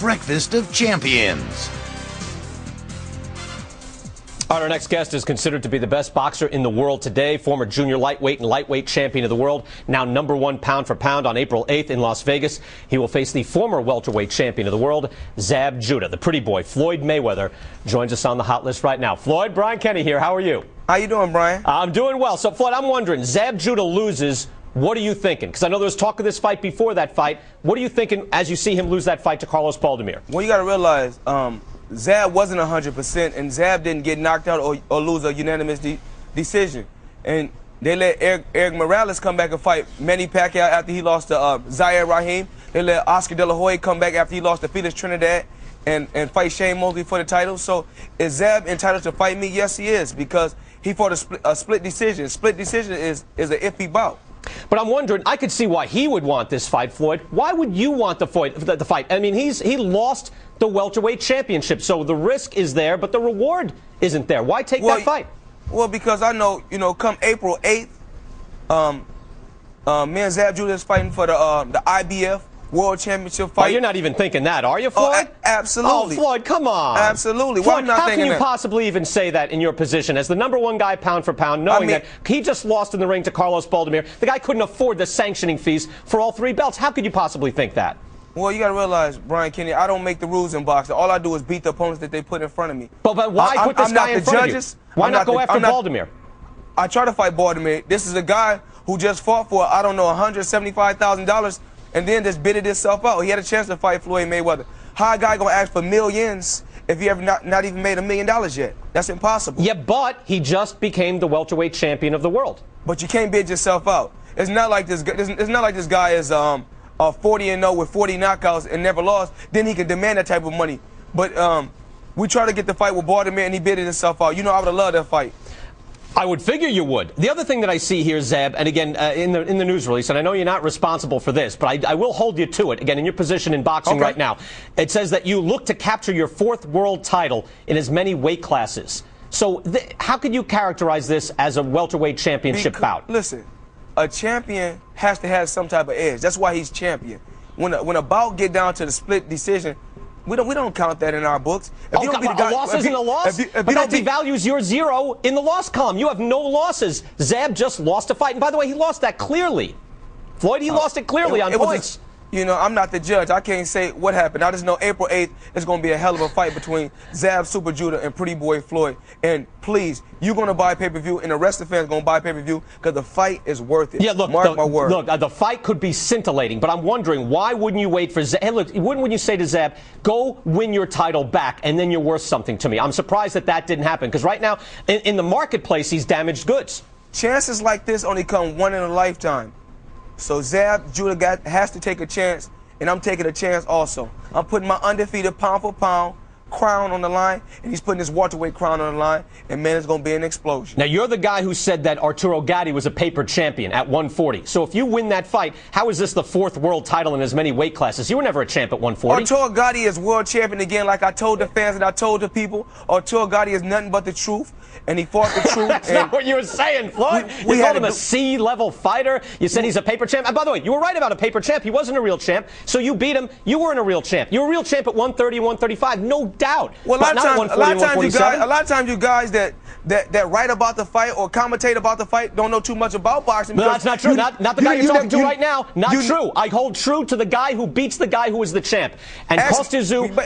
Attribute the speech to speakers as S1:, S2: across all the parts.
S1: breakfast of champions.
S2: Our next guest is considered to be the best boxer in the world today, former junior lightweight and lightweight champion of the world, now #1 pound for pound. On April 8th in Las Vegas, he will face the former welterweight champion of the world, Zab Judah. The pretty boy, Floyd Mayweather, joins us on the hot list right now. Floyd, Brian Kenny here. How are you?
S3: How you doing, Brian?
S2: I'm doing well. So, Floyd, I'm wondering, Zab Judah loses. What are you thinking? Because I know there was talk of this fight before that fight. What are you thinking as you see him lose that fight to Carlos Baldomir?
S3: Well, you got to realize, Zab wasn't 100%, and Zab didn't get knocked out or lose a unanimous decision. And they let Eric Morales come back and fight Manny Pacquiao after he lost to Zaire Rahim. They let Oscar De La Hoya come back after he lost to Felix Trinidad and fight Shane Mosley for the title. So is Zab entitled to fight me? Yes, he is, because he fought a split decision. Split decision is an iffy bout.
S2: But I'm wondering, I could see why he would want this fight, Floyd. Why would you want the fight? I mean, he lost the welterweight championship, so the risk is there, but the reward isn't there. Why take that fight?
S3: Well, because I know, come April 8th, me and Zab Judah is fighting for the IBF World Championship fight.
S2: Oh, you're not even thinking that, are you, Floyd?
S3: Oh, absolutely.
S2: Oh, Floyd, come on.
S3: Absolutely.
S2: Floyd, how can you possibly even say that in your position as the #1 guy pound for pound, knowing that he just lost in the ring to Carlos Baldomir? The guy couldn't afford the sanctioning fees for all 3 belts. How could you possibly think that?
S3: Well, you got to realize, Brian Kenny, I don't make the rules in boxing. All I do is beat the opponents that they put in front of me.
S2: But why put this guy in front of you? Why not go after Baldomir?
S3: I try to fight Baldomir. This is a guy who just fought for, I don't know, $175,000 and then just bidded himself out. He had a chance to fight Floyd Mayweather. How a guy going to ask for millions if he ever not even made $1 million yet? That's impossible.
S2: Yeah, but he just became the welterweight champion of the world.
S3: But you can't bid yourself out. It's not like this guy is 40-0 with 40 knockouts and never lost. Then he can demand that type of money. But we tried to get the fight with Baldomir and he bidded himself out. I would have loved that fight.
S2: I would figure you would. The other thing that I see here, Zab, and again, in the news release, and I know you're not responsible for this, but I will hold you to it, again, in your position in boxing right now. It says that you look to capture your 4th world title in as many weight classes. So how could you characterize this as a welterweight championship bout?
S3: Listen, a champion has to have some type of edge. That's why he's champion. When a bout get down to the split decision, we don't count that in our books.
S2: A loss isn't a loss, but that devalues your 0 in the loss column. You have no losses. Zab just lost a fight. And by the way, he lost that clearly. Floyd, he lost it clearly on points.
S3: I'm not the judge. I can't say what happened. I just know April 8th is going to be a hell of a fight between Zab Super Judah and Pretty Boy Floyd. And please, you're going to buy pay-per-view, and the rest of the fans are going to buy pay-per-view because the fight is worth it.
S2: Yeah, look,
S3: mark my word.
S2: Look, the fight could be scintillating, but I'm wondering, why wouldn't you wait for Zab? Hey, look, wouldn't you say to Zab, go win your title back, and then you're worth something to me? I'm surprised that didn't happen because right now, in the marketplace, he's damaged goods.
S3: Chances like this only come one in a lifetime. So Zab Judah has to take a chance. And I'm taking a chance also. I'm putting my undefeated pound-for-pound crown on the line, and he's putting his welterweight crown on the line, and, man, it's going to be an explosion.
S2: Now, you're the guy who said that Arturo Gatti was a paper champion at 140. So if you win that fight, how is this the 4th world title in as many weight classes? You were never a champ at 140.
S3: Arturo Gatti is world champion again, like I told the fans and I told the people. Arturo Gatti is nothing but the truth, and he fought the truth.
S2: That's not what you were saying, Floyd. You called him a C-level fighter. You said he's a paper champ. And by the way, you were right about a paper champ. He wasn't a real champ, so you beat him. You weren't a real champ. You were a real champ at 130, 135, no doubt.
S3: Well, a lot of times you guys that write about the fight or commentate about the fight don't know too much about boxing.
S2: No, that's not true. Not the guy you're talking to right now. Not true. I hold true to the guy who beats the guy who is the champ. And Costa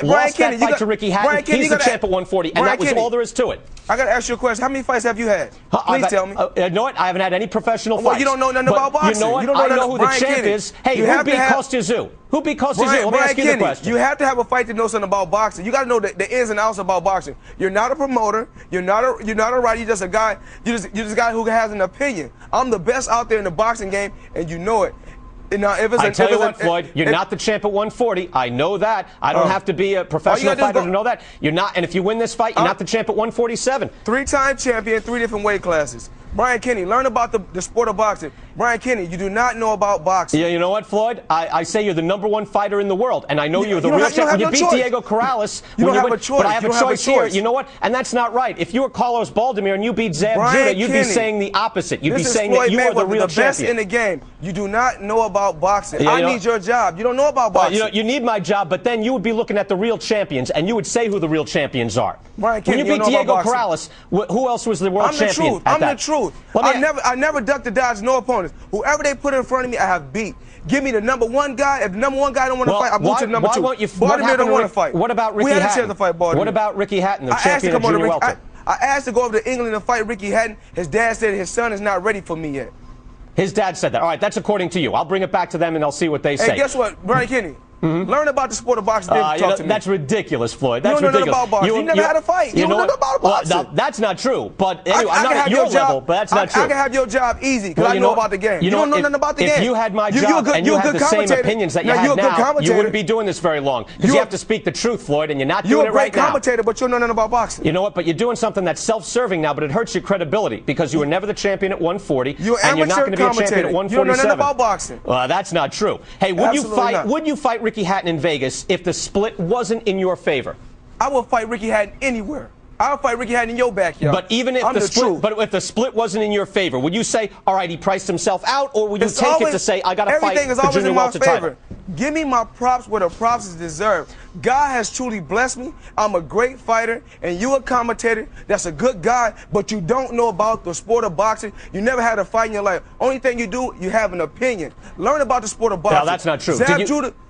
S2: lost that fight to Ricky Hatton. He's the champ at 140, and that was all there is to it.
S3: I got to ask you a question. How many fights have you had? Please tell me.
S2: You know what? I haven't had any professional fights.
S3: Well, you don't know nothing about boxing.
S2: You know what? I know who the champ is. Hey, who beat Costa Zoo? Who beat Costa Zoo? Let me ask you the question.
S3: You have to have a fight to know something about boxing. You got to know the ins and outs about boxing. You're not a promoter. You're not a writer. You're just a guy. You're just a guy who has an opinion. I'm the best out there in the boxing game, and you know it. Now,
S2: I tell you what, Floyd, you're not the champ at 140. I know that. I don't have to be a professional fighter to know that. You're not, and if you win this fight, you're not the champ at 147.
S3: 3-time champion, 3 different weight classes. Brian Kenny, learn about the sport of boxing. Brian Kenny, you do not know about boxing.
S2: Yeah, you know what, Floyd? I say you're the #1 fighter in the world, and I know you're the real champion. When you beat Diego Corrales,
S3: you don't have a choice.
S2: But I have a choice here. You know what? And that's not right. If you were Carlos Baldomir and you beat Zab Judah, you'd be saying the opposite. You'd be saying that you are the real champion.
S3: Best in the game. You do not know about boxing. I need your job. You don't know about boxing.
S2: You need my job, but then you would be looking at the real champions, and you would say who the real champions are.
S3: Brian Kenny,
S2: when you beat Diego Corrales, who else was the world champion?
S3: I'm the truth. I never ducked or dodged no opponents. Whoever they put in front of me, I have beat. Give me the #1 guy. If the #1 guy don't want to fight, I move to the #2. Baldomir don't want to fight.
S2: What about Ricky
S3: Hatton? We had a
S2: Hatton?
S3: chance to fight Baldomir.
S2: What about Ricky Hatton, the champion of junior welter?
S3: I asked to go over to England and fight Ricky Hatton. His dad said his son is not ready for me yet.
S2: His dad said that. All right, that's according to you. I'll bring it back to them and I'll see what they say.
S3: Hey, guess what, Brian Kenny? Learn about the sport of boxing. Talk to me.
S2: That's ridiculous, Floyd. That's
S3: you don't
S2: ridiculous.
S3: know nothing about boxing. You never had a fight. You don't know nothing about boxing.
S2: Well, that's not true. But anyway, I'm not at your level, but that's not true.
S3: I can have your job easy because I know about the game. You don't know nothing about the game.
S2: If you had my job and you had the same opinions that you have now, you wouldn't be doing this very long. Because you have to speak the truth, Floyd, and you're not doing it right now.
S3: You're a great commentator, but you don't know nothing about boxing.
S2: You know what? But you're doing something that's self-serving now, but it hurts your credibility because you were never the champion at 140, and you're not going to be a champion at 147.
S3: You don't know nothing about boxing.
S2: Well, that's not true. Hey, would you fight Ricky Hatton in Vegas if the split wasn't in your favor?
S3: I will fight Ricky Hatton anywhere. I'll fight Ricky Hatton in your backyard.
S2: But even if if the split wasn't in your favor, would you say, all right, he priced himself out, or would you take it to say, I got to fight the junior welter title?
S3: Give me my props where the props is deserved. God has truly blessed me. I'm a great fighter, and you a commentator that's a good guy, but you don't know about the sport of boxing. You never had a fight in your life. Only thing you do, you have an opinion. Learn about the sport of boxing.
S2: No, that's not true.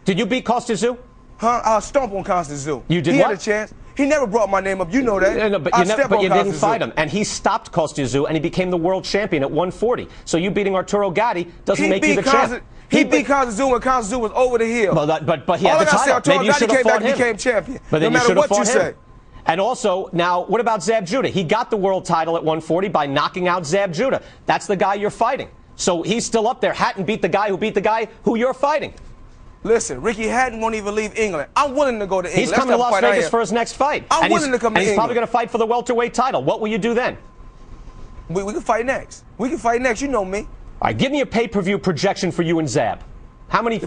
S2: Did you beat Costa Tszyu?
S3: Huh? I'll stomp on Costa Tszyu.
S2: You did
S3: He
S2: what?
S3: had a chance. He never brought my name up. You know that.
S2: No, but you didn't fight him. And he stopped Costa Tszyu, and he became the world champion at 140. So you beating Arturo Gatti doesn't make you the champion.
S3: He beat Costa Tszyu when Costa Tzu was over the hill.
S2: But he had the title. Maybe you should have fought him.
S3: Became champion.
S2: But then
S3: no
S2: you
S3: matter what you say.
S2: And also, now, what about Zab Judah? He got the world title at 140 by knocking out Zab Judah. That's the guy you're fighting. So he's still up there. Hatton beat the guy who you're fighting.
S3: Listen, Ricky Hatton won't even leave England. I'm willing to go to England.
S2: He's coming to Las Vegas for his next fight.
S3: I'm willing to come to England.
S2: And he's probably going to fight for the welterweight title. What will you do then?
S3: We can fight next. We can fight next. You know me.
S2: All right, give me a pay-per-view projection for you and Zab. How many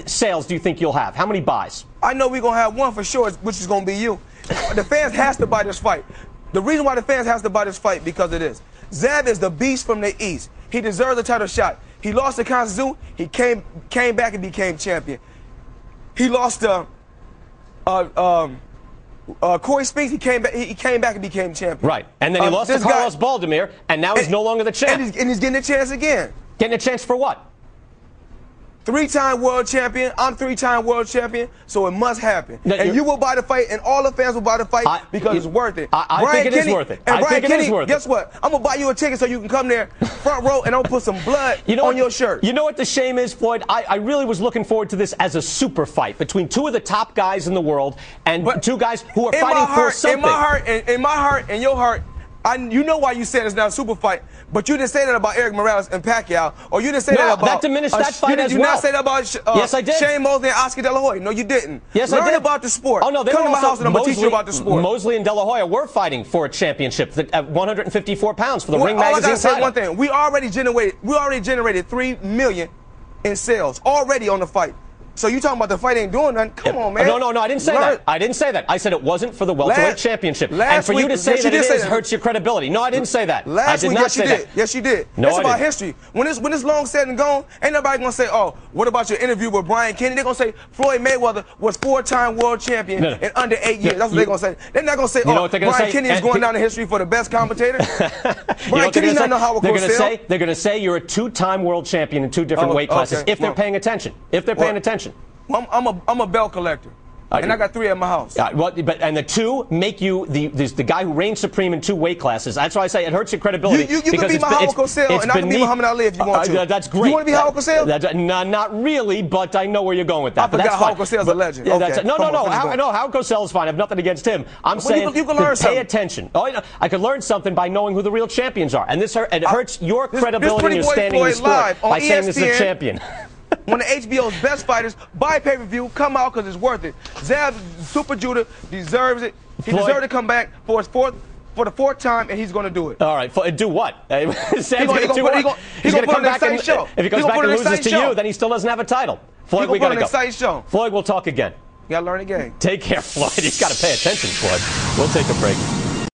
S2: sales do you think you'll have? How many buys?
S3: I know we're going to have one for sure, which is going to be you. The fans has to buy this fight. The reason why the fans has to buy this fight because of this. Zab is the beast from the East. He deserves a title shot. He lost to Costa Tszyu. He came back and became champion. He lost to Corey Spinks. He came back and became champion.
S2: Right. And then he lost to Carlos Baldomir, and now he's no longer the champ.
S3: And he's getting a chance again.
S2: Getting a chance for what?
S3: 3-time world champion. I'm 3-time world champion, so it must happen. No, and you will buy the fight, and all the fans will buy the fight because it's worth it.
S2: I think it is worth it.
S3: And Brian Kenny, guess what? I'm going to buy you a ticket so you can come there front row, and I'm going to put some blood on your shirt.
S2: You know what the shame is, Floyd? I really was looking forward to this as a super fight between two of the top guys in the world and two guys who are fighting for something.
S3: In my heart and your heart, you know why you said it's not a super fight, but you didn't say that about Eric Morales and Pacquiao, or you didn't say that about...
S2: that diminished that fight as well.
S3: You did not say that about
S2: yes, I did.
S3: Shane Mosley and Oscar De La Hoya. No, you didn't.
S2: Yes, I did.
S3: Learn about the sport.
S2: Oh, no, they
S3: Come
S2: were
S3: to my house and I'm going to teach you about the sport.
S2: Mosley and De La Hoya were fighting for a championship at 154 pounds for the Ring Magazine title.
S3: I got to say one thing. We already generated $3 million in sales already on the fight. So you talking about the fight ain't doing nothing? Come on, man.
S2: No, I didn't say that. I didn't say that. I said it wasn't for the welterweight championship. And for you to say that it is hurts your credibility. No, I didn't say that. I did not say that.
S3: Yes, you did.
S2: No,
S3: it's about history. When it's long said and gone, ain't nobody gonna say, oh, what about your interview with Brian Kenny? They're gonna say Floyd Mayweather was 4-time world champion in under 8 years. That's what they're gonna say. They're not gonna say, oh, Brian Kenny is going down in history for the best commentator. Brian Kenny not know how it goes.
S2: They're gonna say you're a 2-time world champion in 2 different weight classes if they're paying attention. If they're paying attention.
S3: I'm a belt collector. And I got 3 at my house.
S2: And the 2 make you the guy who reigns supreme in 2 weight classes. That's why I say it hurts your credibility.
S3: You can be Muhammad Cosell, and I can be Muhammad Ali if you want to.
S2: That's great.
S3: You want to be Muhammad Cosell?
S2: Not really, but I know where you're going with that.
S3: I forgot Muhammad Cosell's a legend.
S2: No. Howard Cosell is fine. I have nothing against him. I'm saying
S3: you can learn
S2: pay attention. I could learn something by knowing who the real champions are. And it hurts your credibility and your standing in the sport by saying this is a champion.
S3: One of HBO's best fighters, buy pay-per-view, come out because it's worth it. Zab Super Judah deserves it. He deserved to come back for his 4th for the 4th time, and he's going to do it.
S2: All right, do what? He's
S3: going to put an exciting show.
S2: If he comes back and loses to you, then he still doesn't have a title. Floyd, we got to go.
S3: Exciting show.
S2: Floyd, we'll talk again.
S3: You got to learn the game.
S2: Take care, Floyd. You've got to pay attention, Floyd. We'll take a break.